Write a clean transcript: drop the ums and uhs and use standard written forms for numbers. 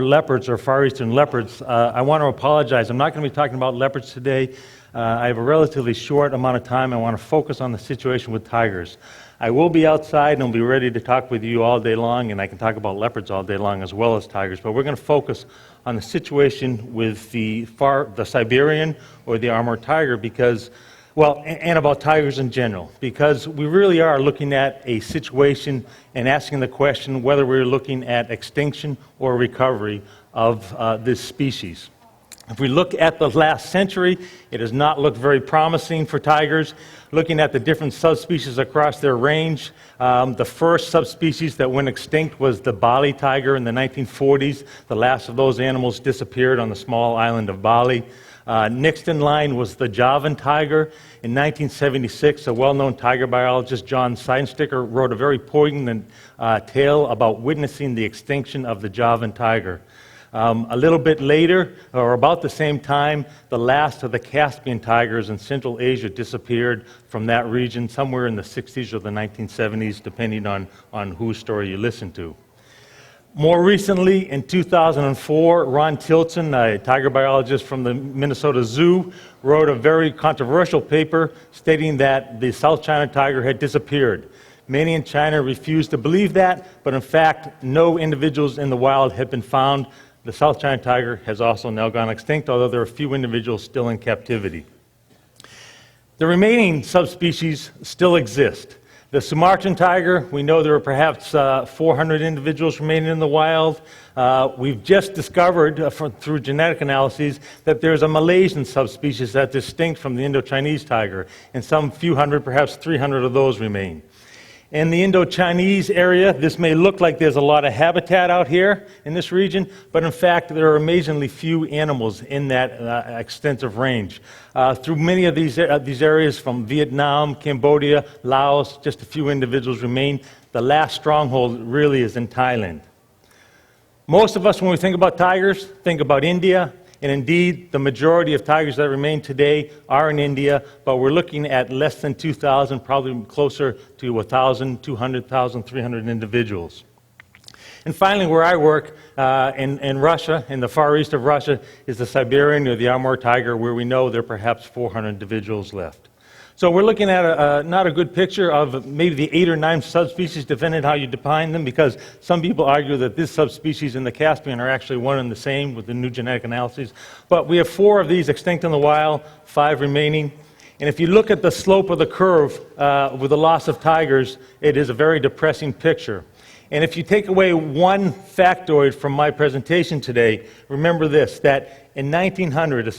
Leopards or Far Eastern leopards. I want to apologize. I'm not going to be talking about leopards today. I have a relatively short amount of time. I want to focus on the situation with tigers. I will be outside and I'll be ready to talk with you all day long, and I can talk about leopards all day long as well as tigers, but we're going to focus on the situation with the Siberian or the Amur tiger because, well, and about tigers in general, because we really are looking at a situation and asking the question whether we're looking at extinction or recovery of this species. If we look at the last century, it has not looked very promising for tigers. Looking at the different subspecies across their range, the first subspecies that went extinct was the Bali tiger in the 1940s. The last of those animals disappeared on the small island of Bali. Next in line was the Javan tiger. In 1976, a well-known tiger biologist, John Seidensticker, wrote a very poignant tale about witnessing the extinction of the Javan tiger. A little bit later, or about the same time, the last of the Caspian tigers in Central Asia disappeared from that region somewhere in the 60s or the 1970s, depending on whose story you listen to. More recently, in 2004, Ron Tilton, a tiger biologist from the Minnesota Zoo, wrote a very controversial paper stating that the South China tiger had disappeared. Many in China refused to believe that, but in fact, no individuals in the wild had been found. The South China tiger has also now gone extinct, although there are a few individuals still in captivity. The remaining subspecies still exist. The Sumatran tiger, we know there are perhaps 400 individuals remaining in the wild. We've just discovered through genetic analyses that there's a Malaysian subspecies that's distinct from the Indo-Chinese tiger, and some few hundred, perhaps 300 of those remain. In the Indo-Chinese area, this may look like there's a lot of habitat out here in this region, but in fact there are amazingly few animals in that extensive range. Through many of these areas from Vietnam, Cambodia, Laos, just a few individuals remain. The last stronghold really is in Thailand. Most of us, when we think about tigers, think about India. And indeed, the majority of tigers that remain today are in India, but we're looking at less than 2,000, probably closer to 1,000, 200,000, 300 individuals. And finally, where I work in Russia, in the far east of Russia, is the Siberian or the Amur tiger, where we know there are perhaps 400 individuals left. So we're looking at not a good picture of maybe the 8 or 9 subspecies, depending on how you define them, because some people argue that this subspecies in the Caspian are actually one and the same with the new genetic analyses. But we have 4 of these extinct in the wild, 5 remaining. And if you look at the slope of the curve with the loss of tigers, it is a very depressing picture. And if you take away one factoid from my presentation today, remember this, that in 1900,